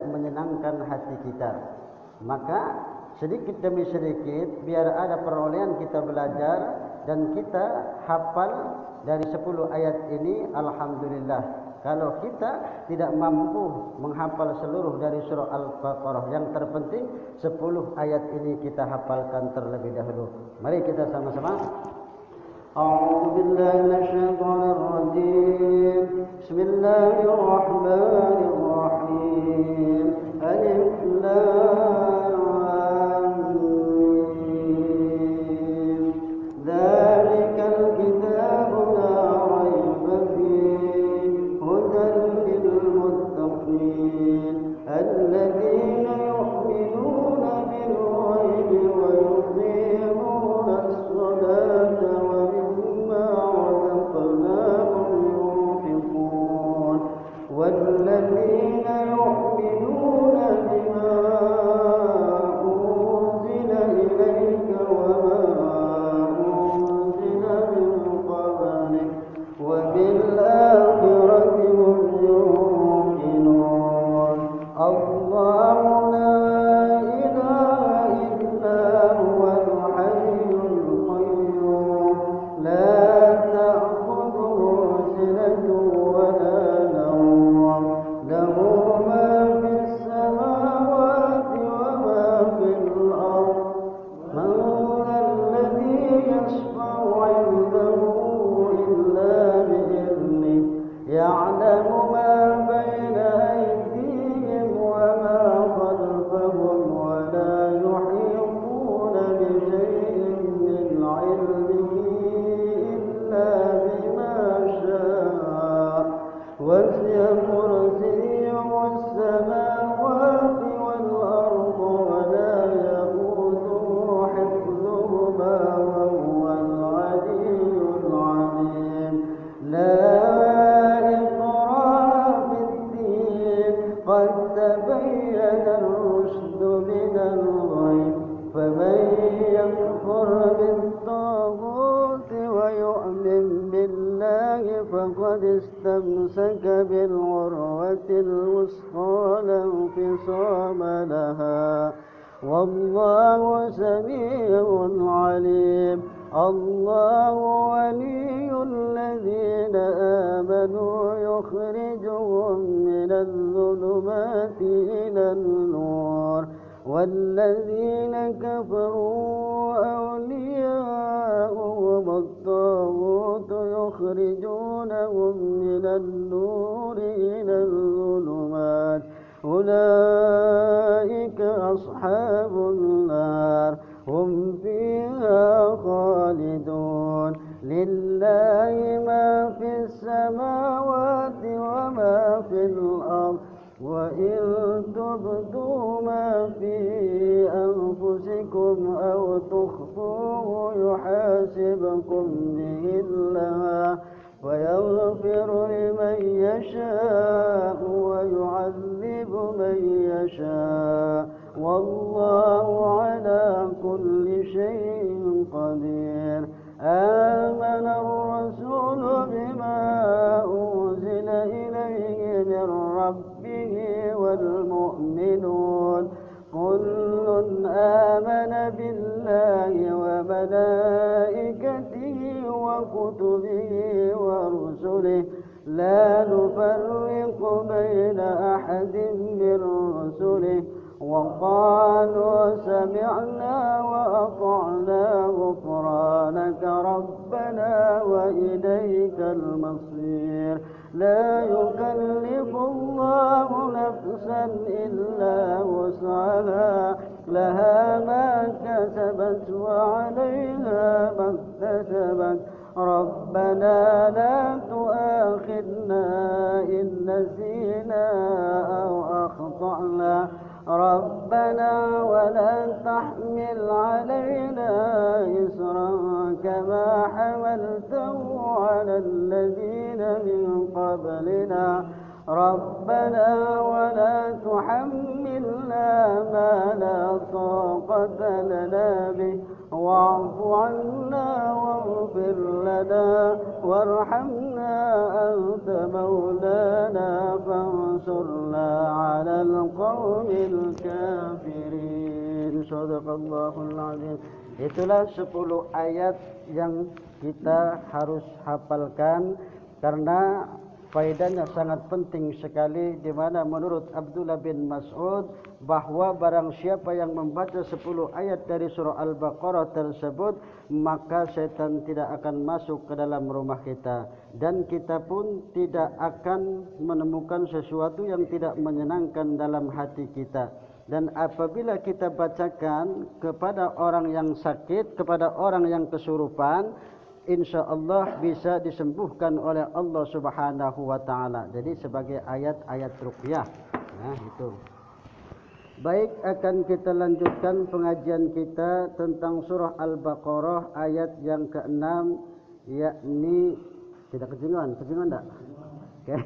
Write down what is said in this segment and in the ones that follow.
menyenangkan hati kita. Maka sedikit demi sedikit biar ada perolehan kita belajar dan kita hafal dari 10 ayat ini, alhamdulillah. Kalau kita tidak mampu menghafal seluruh dari surah Al-Baqarah, yang terpenting 10 ayat ini kita hafalkan terlebih dahulu. Mari kita sama-sama. A'udzu billahi minasyaitonir rajim. Bismillahirrahmanirrahim. Alif lam mim. Dzalikal kitabu la raiba fihi hudan lil muttaqin alladzina yu'minuna bil ghaibi wa yuqimuna as-salata والذين يؤمنون بما أنزل إليك وما أنزل من قبلك وبالآخرة هم يوقنون الله لا إله إلا هو الحي القيوم لا تأخذه سنة ولا له ما في السماوات وما في الأرض من ذا الذي يشفع عنده إلا بإذنه يعلم ما بين أيديهم وما خلفهم ولا يحيطون بشيء من علمه إلا بما شاء وسع كرسيه السماوات والأرض ولا يئوده حفظهما وهو العلي العظيم لا إكراه في الدين قد تبين الرشد من الغي فمن يكفر بالطاغوت ويؤمن بالله فقد استمسك بالعروة الوثقى لا انفصام لها والله سميع عليم الله ولي الذين آمنوا يخرجهم من الظلمات إلى النور والذين كفروا أولياؤهم الطاغوت يخرجونهم من النور إلى الظلمات أولئك أصحاب النار هم فيها خالدون لله ما في السماوات وما في الأرض وإن تبدوا ما في أنفسكم أو تخفوه يحاسبكم به الله ويغفر لمن يشاء ويعذب من يشاء والله على كل شيء قدير آمن الرسول بما أنزل إليه من ربه والمؤمنون كل آمن بالله وملائكته وكتبه ورسله لا نفرق بين أحد من رسله وقالوا سمعنا وأطعنا غفرانك ربنا وإليك المصير لا يكلف الله نفسا إلا وسعها لها ما كسبت وعليها ما اكتسبت ربنا لا تؤاخذنا إن نسينا أو أخطأنا ربنا ولا تحمل علينا إصرا كما حملته على الذين من قبلنا ربنا ولا تحملنا ما لا طاقة لنا به واعف عنا واغفر لنا وارحمنا أنت مولانا فانصرنا على القوم الكافرين. Shadaqallahul azim. Itulah 10 ayat yang kita harus hafalkan karena faedahnya sangat penting sekali, di mana menurut Abdullah bin Mas'ud bahwa barang siapa yang membaca 10 ayat dari surah Al-Baqarah tersebut, maka setan tidak akan masuk ke dalam rumah kita dan kita pun tidak akan menemukan sesuatu yang tidak menyenangkan dalam hati kita. Dan apabila kita bacakan kepada orang yang sakit, kepada orang yang kesurupan, insyaallah bisa disembuhkan oleh Allah Subhanahu wa taala. Jadi sebagai ayat-ayat ruqyah. Nah, itu. Baik, akan kita lanjutkan pengajian kita tentang surah Al-Baqarah ayat yang ke-6, yakni tidak kejingan enggak? Oke.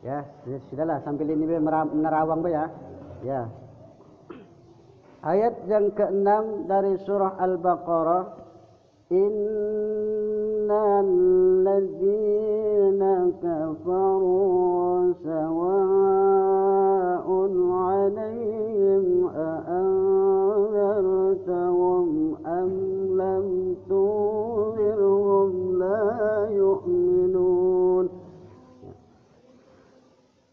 Ya, sudahlah sambil ini menerawang ya. Ya. Ayat yang ke-6 dari surah Al-Baqarah, Innal ladzina kafaru sawa'un 'alaihim a'anzartahum am lam tunzirhum la yu'minun.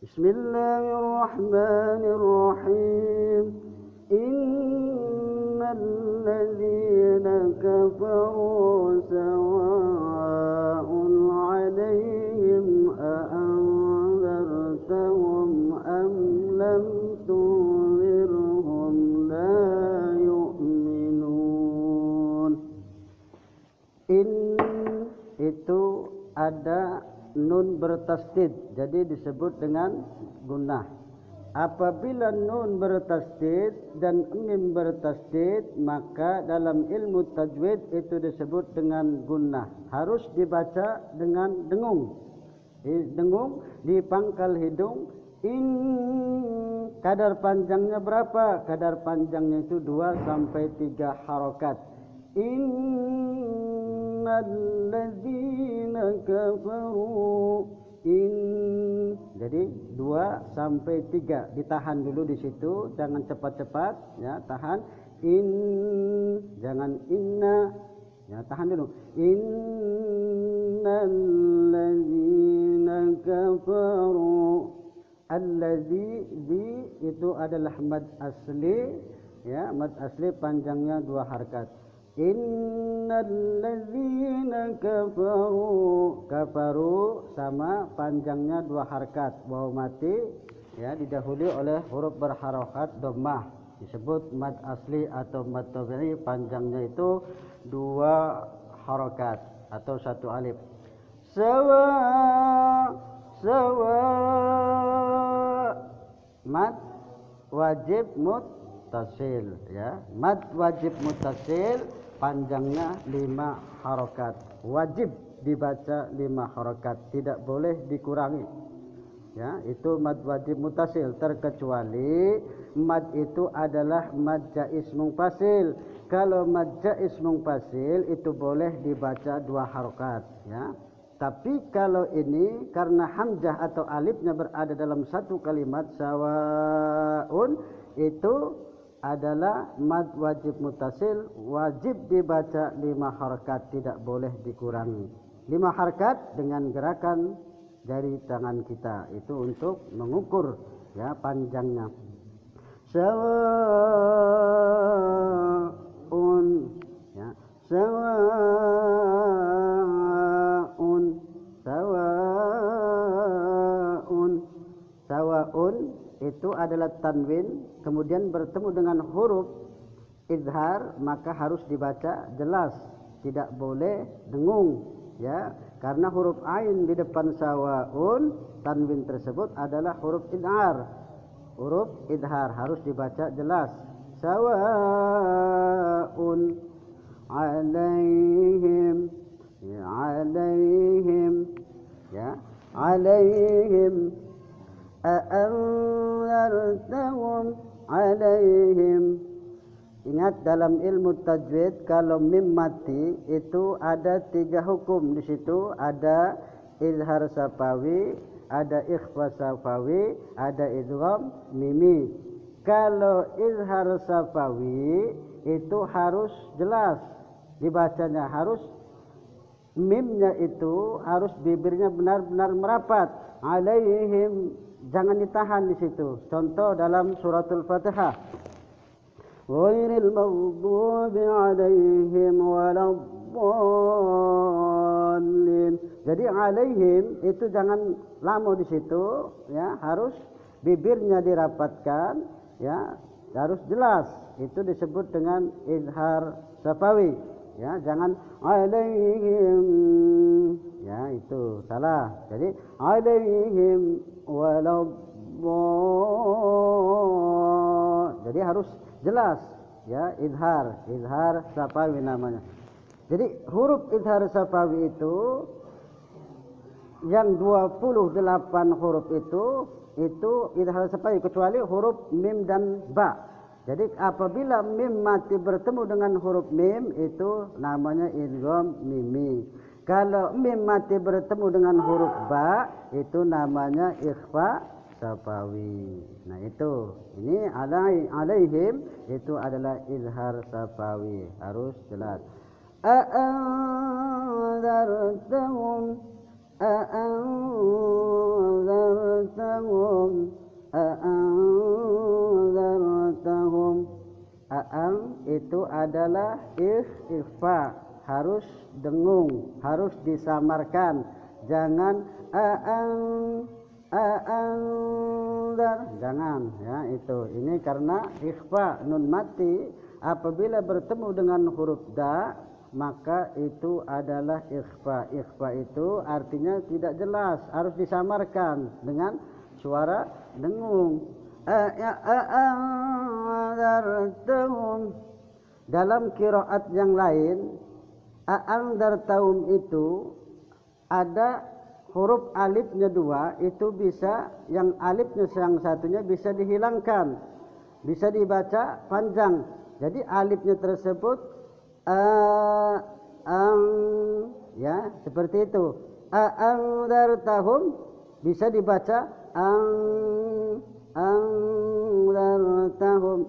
Bismillahirrahmanirrahim. Innal ladzina kafaru sawa'un 'alaihim a'anzartahum am lam tunzirhum la yu'minun. In itu ada nun bertasdid, jadi disebut dengan gunnah. Apabila nun bertasdid dan mim bertasdid, maka dalam ilmu tajwid itu disebut dengan gunnah. Harus dibaca dengan dengung. Dengung di pangkal hidung. Kadar panjangnya berapa? Kadar panjangnya itu 2 sampai 3 harokat. Innalladzina kafaru. Jadi 2 sampai 3 ditahan dulu di situ, jangan cepat-cepat ya, tahan. Jangan inna ya, tahan dulu. Innalladzina kafaru. Allazi itu adalah mad asli ya, mad asli panjangnya 2 harakat. Innalladzina kafaru. Kafaru sama panjangnya 2 harakat, waw mati ya, didahului oleh huruf berharokat dhammah, disebut mad asli atau mad tabi'i, panjangnya itu 2 harakat atau 1 alif. Sawa mad wajib muttasil ya, mad wajib muttasil panjangnya 5 harokat, wajib dibaca 5 harokat, tidak boleh dikurangi ya. Itu mad wajib muttasil, terkecuali mad itu adalah mad jaiz mungfasil. Kalau mad jaiz mungfasil itu boleh dibaca 2 harokat ya. Tapi kalau ini karena hamzah atau alifnya berada dalam satu kalimat, sawaun, itu adalah mad wajib muttasil, wajib dibaca 5 harakat, tidak boleh dikurangi. 5 harakat dengan gerakan jari tangan kita, itu untuk mengukur ya panjangnya. Sawaun ya, sawaun itu adalah tanwin kemudian bertemu dengan huruf izhar, maka harus dibaca jelas, tidak boleh dengung ya, karena huruf ain di depan sawaun, tanwin tersebut adalah huruf izhar. Huruf izhar harus dibaca jelas. Sawaun alaihim ya, alaihim ya, alaihim a'anzartahum alaihim. Ingat dalam ilmu tajwid kalau mim mati itu ada 3 hukum di situ, ada izhar sapawi, ada ikhfa safawi, ada idgham mimi. Kalau izhar safawi itu harus jelas dibacanya, harus mimnya itu harus bibirnya benar-benar merapat. Alaihim, jangan ditahan di situ. Contoh dalam suratul Fatihah. Ghairil maghdubi alaihim waladdallin. Jadi alaihim itu jangan lama di situ, ya, harus bibirnya dirapatkan, ya, harus jelas. Itu disebut dengan izhar safawi. Ya, jangan alaihim, ya, itu salah. Jadi alaihim waladdallin. Jadi harus jelas, ya, izhar safawi namanya. Jadi huruf izhar safawi itu yang 28 huruf itu izhar safawi kecuali huruf mim dan ba. Jadi apabila mim mati bertemu dengan huruf mim itu namanya idgham mimi. Kalau mim mati bertemu dengan huruf ba itu namanya ikhfa safawi. Nah itu, ini alaihim itu adalah izhar safawi, harus jelas. A'anzartahum itu adalah ikhfa, harus dengung, harus disamarkan. Jangan jangan, ya, itu. Ini karena ikhfa nun mati apabila bertemu dengan huruf da maka itu adalah ikhfa. Ikhfa itu artinya tidak jelas, harus disamarkan dengan suara dengung. Dalam qiraat yang lain a'andartahum itu ada huruf alifnya 2, itu bisa, yang alifnya yang satunya bisa dihilangkan, bisa dibaca panjang. Jadi alifnya tersebut ya, seperti itu. A'andartahum bisa dibaca andartahum.